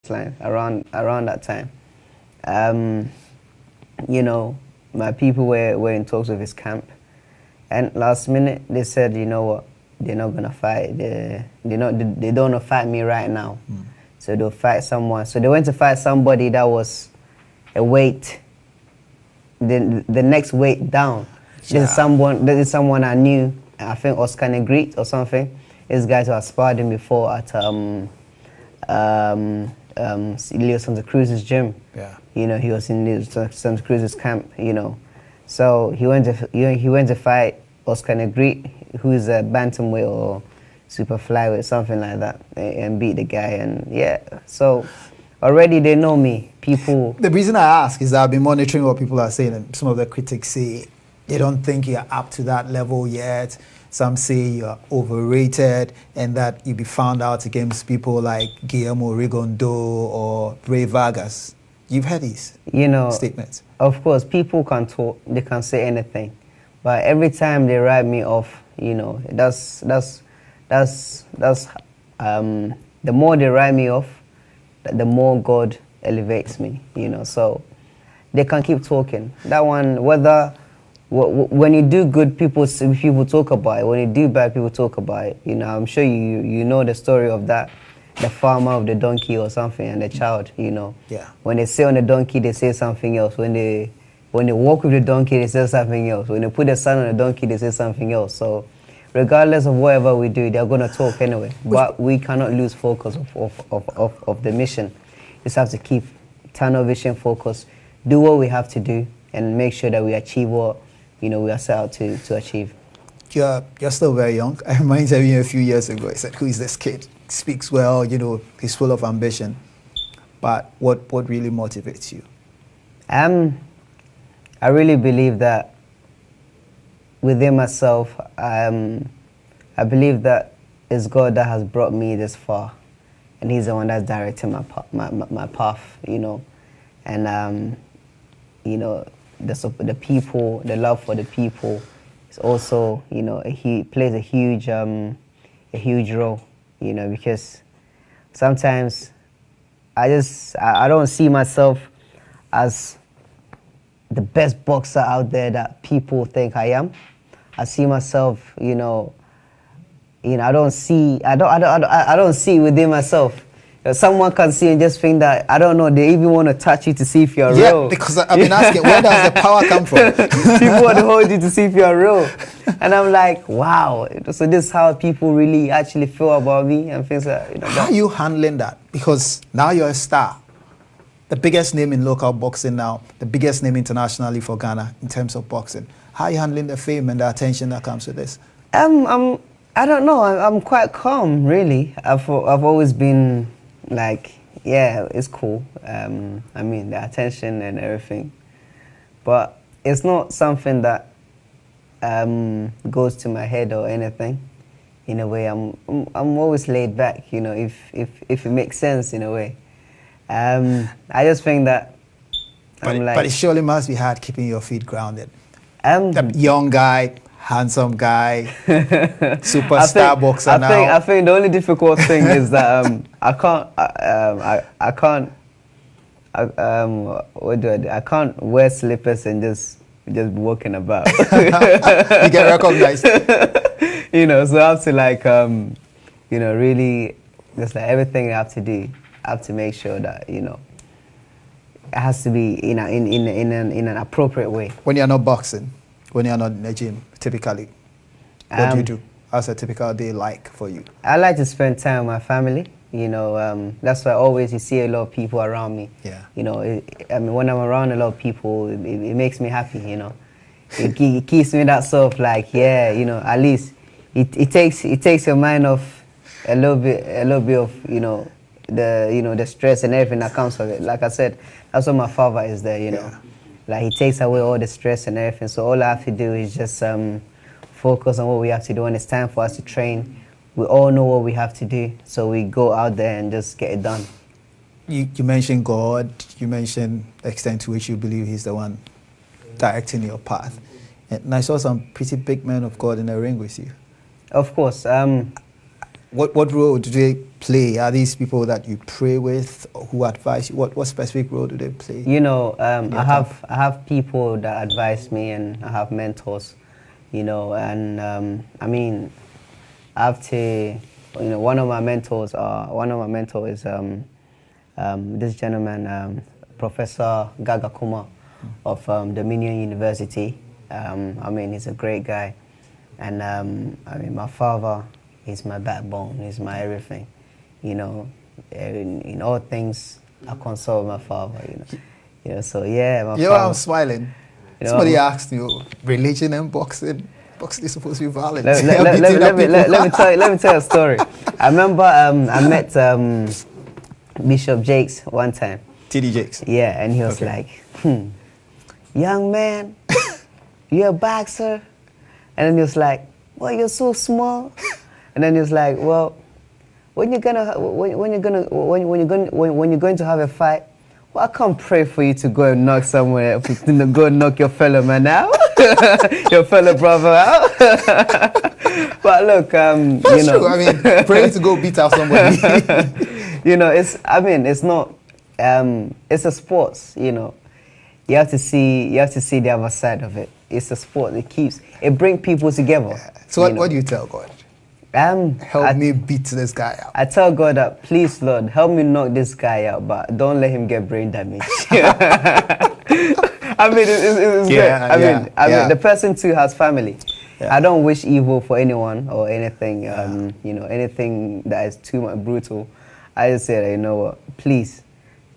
line around that time. You know, my people were in talks with his camp, and last minute they said, you know what, they're not gonna fight. They don't wanna fight me right now. So they'll fight someone. So they went to fight somebody that was a weight, the next weight down. Yeah. This is someone I knew. I think Oscar Negrit or something. This guy who I sparred him before at Leo Santa Cruz's gym. Yeah. You know, he was in Leo Santa Cruz's camp. You know, so he went to fight Oscar Negrit, who is a bantamweight or super flyweight, something like that, and beat the guy. And yeah, so already they know me. People. The reason I ask is that I've been monitoring what people are saying, and some of the critics say they don't think you're up to that level yet. Some say you're overrated and that you'll be found out against people like Guillermo Rigondo or Ray Vargas. You've heard these statements. Of course, people can talk, they can say anything. But every time they write me off, you know, the more they write me off, the more God elevates me, you know. So they can keep talking. That one, when you do good, people talk about it. When you do bad, people talk about it. You know, I'm sure you know the story of that, the farmer of the donkey or something, and the child. You know, yeah. When they sit on the donkey, they say something else. When they walk with the donkey, they say something else. When they put the sun on the donkey, they say something else. So, regardless of whatever we do, they're gonna talk anyway. But we cannot lose focus of the mission. Just have to keep tunnel vision focus, do what we have to do, and make sure that we achieve what we are set out to achieve. You're still very young. I reminded you a few years ago, I said, who is this kid? Speaks well, you know, he's full of ambition. But what really motivates you? I really believe that within myself, I believe that it's God that has brought me this far. And he's the one that's directing my path, you know. And, you know, the people, the love for the people is also, you know, plays a huge role, you know, because sometimes I don't see myself as the best boxer out there that people think I am. I see myself, you know, I don't see within myself. Someone can see and just think that, I don't know, they even want to touch you to see if you're real. Yeah, because I've been asking, where does the power come from? People want to hold you to see if you're real. And I'm like, wow. So this is how people really actually feel about me and things like that. You know, how are you handling that? Because now you're a star. The biggest name in local boxing now, the biggest name internationally for Ghana in terms of boxing. How are you handling the fame and the attention that comes with this? I don't know. I'm quite calm, really. I've always been like, yeah, it's cool. I mean, the attention and everything. But it's not something that goes to my head or anything. In a way, I'm always laid back, you know, if it makes sense in a way. I just think that but it surely must be hard keeping your feet grounded. The young guy, handsome guy, superstar boxer now. I think the only difficult thing is that I can't wear slippers and just walking about. You get recognized. You know, so I have to like you know, really just like everything I have to do. I have to make sure that, you know, it has to be in an appropriate way. When you're not boxing, when you're not in the gym, typically, what do you do? How's a typical day like for you? I like to spend time with my family. You know, that's why always you see a lot of people around me. Yeah. You know, I mean, when I'm around a lot of people, it makes me happy. You know, it keeps me that sort of like, yeah, you know, at least it takes your mind off a little bit of, you know, the stress and everything that comes with it. Like I said, that's what my father is there, you know. Yeah. Like he takes away all the stress and everything. So all I have to do is just focus on what we have to do. When it's time for us to train, we all know what we have to do. So we go out there and just get it done. You mentioned God. You mentioned the extent to which you believe he's the one directing your path. And I saw some pretty big men of God in the ring with you. Of course. What role do they play? Are these people that you pray with, or who advise you? What specific role do they play? You know, I have people that advise me, and I have mentors. You know, and I mean, I have to. You know, one of my mentors is this gentleman, Professor Gaga Kuma of Dominion University. I mean, he's a great guy, and I mean, my father is my backbone. He's my everything. You know, in all things, I consult my father. You know. So yeah, my you father. know, I'm smiling. You know, Somebody asked you, religion and boxing. Boxing is supposed to be violent. Let me tell you a story. I remember I met Bishop Jakes one time. TD Jakes. Yeah, and he was like, young man, you're a boxer? And then he was like, well, you're so small. And then he was like, well, when you're going to have a fight, well, I can't pray for you to go and knock somewhere, go and knock your fellow man out, your fellow brother out. But look, That's true. I mean, praying to go beat out somebody. You know, it's not, it's a sport, you know. You have to see the other side of it. It's a sport. It brings people together. Yeah. So what do you tell God? Help me beat this guy out. I tell God that, please, Lord, help me knock this guy out, but don't let him get brain damage. I mean, it's great. I mean, the person too has family. Yeah. I don't wish evil for anyone or anything. You know, anything that is too much brutal. I just say, you know what, please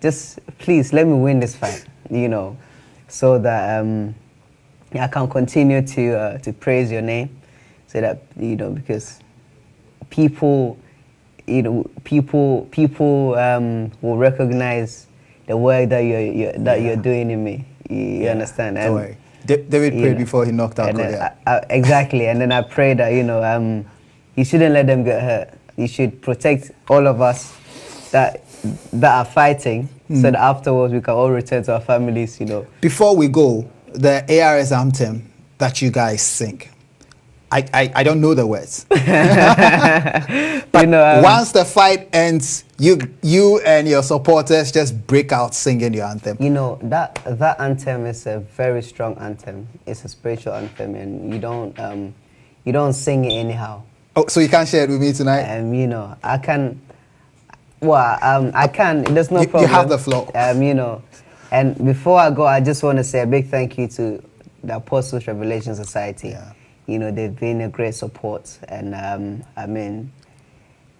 let me win this fight. You know, so that I can continue to praise your name, so that, you know, because people will recognize the work that you're doing in me. You understand? Don't worry. David prayed before he knocked out Goliath. Exactly, and then I pray that, you know, you shouldn't let them get hurt. You should protect all of us that are fighting, so that afterwards we can all return to our families. You know. Before we go, the ARS anthem that you guys sing, I don't know the words. But you know, once the fight ends, you and your supporters just break out singing your anthem. You know, that anthem is a very strong anthem. It's a spiritual anthem, and you don't sing it anyhow. Oh, so you can't share it with me tonight? You know, I can. Well, I can. There's no problem. You have the floor. You know, and before I go, I just want to say a big thank you to the Apostles Revelation Society. Yeah. You know, they've been a great support, and I mean,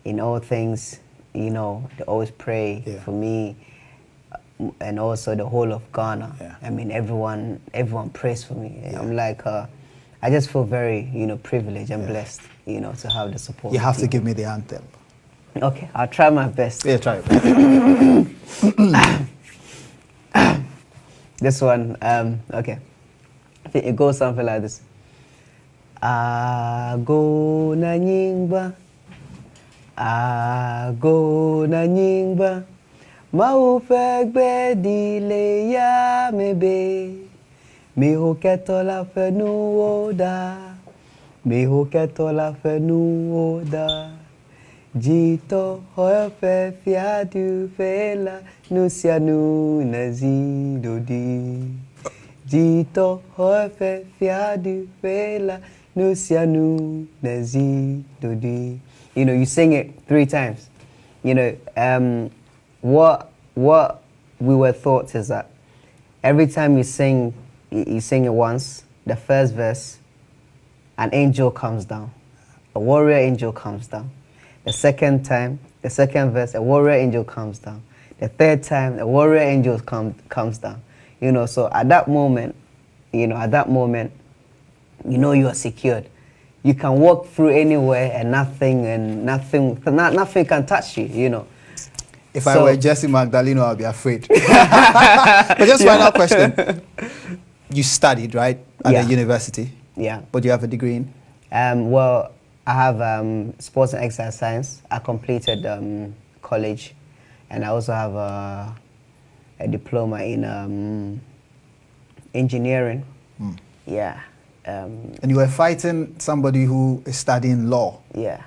in all things, you know, they always pray for me, and also the whole of Ghana. Yeah. I mean, everyone prays for me. Yeah. I'm like, I just feel very, you know, privileged and blessed, you know, to have the support. You have to give me the anthem. Okay, I'll try my best. Yeah, try it. This one, okay. I think it goes something like this. Ago na nyingba, maupegbe dile ya mebe, miho ketola fenu oda, jito hoefe fiadu fela nusianu nazidodi, jito hoefe fiadu fela nusianu nazidodi. You know, you sing it 3 times. You know, what we were taught is that every time you sing it once, the first verse, an angel comes down, a warrior angel comes down. The second time, the second verse, a warrior angel comes down. The third time, a warrior angel comes down. You know, so at that moment, you know you are secured. You can walk through anywhere, and nothing can touch you. You know. If I were Jesse Magdaleno, I'd be afraid. But just final question: you studied, right, at the university? Yeah. But you have a degree in? Well, I have sports and exercise science. I completed college, and I also have a diploma in engineering. Yeah. And you were fighting somebody who is studying law. Yeah.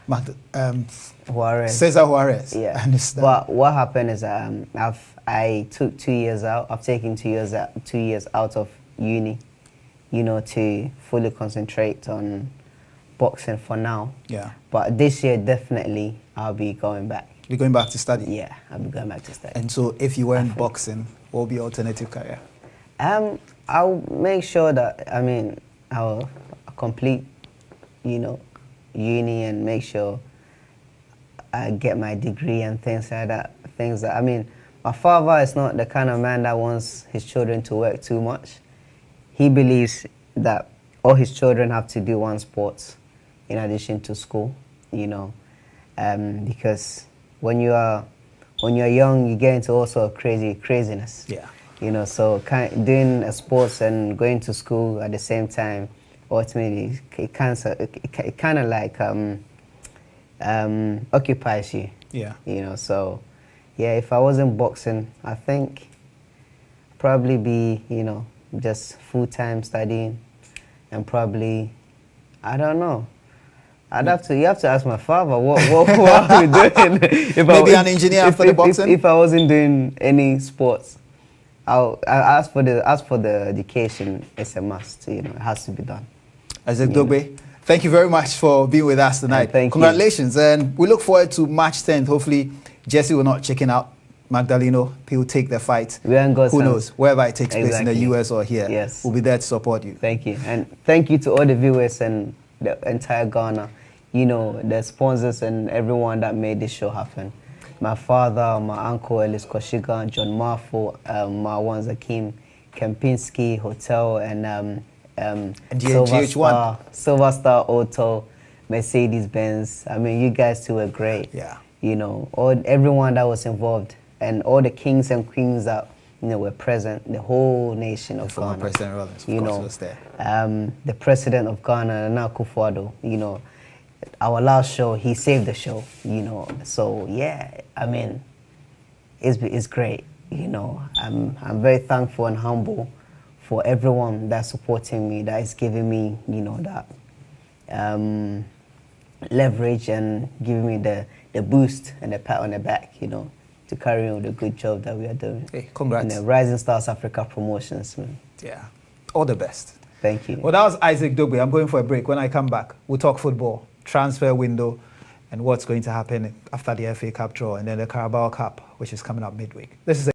Juarez. Cesar Juarez. Yeah. I understand. But what happened is I took 2 years out. I've taken 2 years out of uni, you know, to fully concentrate on boxing for now. Yeah. But this year, definitely, I'll be going back. You're going back to study? Yeah, I'll be going back to study. And so if you weren't boxing, what would be your alternative career? I'll make sure that, I mean, I'll complete, you know, uni and make sure I get my degree and things like that. I mean, my father is not the kind of man that wants his children to work too much. He believes that all his children have to do one sport in addition to school, you know, because when you're young, you get into also craziness. Yeah. You know, so doing a sports and going to school at the same time, ultimately, it kind of like occupies you. Yeah. You know, so yeah, if I wasn't boxing, I think probably be, you know, just full-time studying, and probably, I don't know. You have to ask my father what are we doing. Maybe an engineer after the boxing. If I wasn't doing any sports, I'll ask for the education. It's a must. You know, it has to be done. Isaac Dogbe, thank you very much for being with us tonight. Congratulations, and we look forward to March 10th. Hopefully, Jesse will not chicken out. Magdaleno, he will take the fight. Who knows? Wherever it takes place in the US or here, yes, we'll be there to support you. Thank you, and thank you to all the viewers and the entire Ghana. You know, the sponsors and everyone that made this show happen. My father, my uncle Ellis Koshiga, John Marfo, Marwan Zakim, Kempinski Hotel, and Silver Star Auto, Mercedes-Benz. I mean, you guys two were great. Yeah. You know, everyone that was involved, and all the kings and queens that, you know, were present, the whole nation of Ghana. President Rollins, you know, was there. The president of Ghana, Nana Akufo-Addo, you know, our last show, he saved the show, you know. So yeah, I mean, it's great, you know. I'm very thankful and humble for everyone that's supporting me, that is giving me, you know, that leverage and giving me the boost and the pat on the back, you know, to carry on with the good job that we are doing. Hey, congrats. And Rising Stars Africa Promotions, man. Yeah, all the best. Thank you. Well, that was Isaac Dogbe. I'm going for a break. When I come back, we'll talk football, transfer window, and what's going to happen after the FA Cup draw, and then the Carabao Cup, which is coming up midweek. This is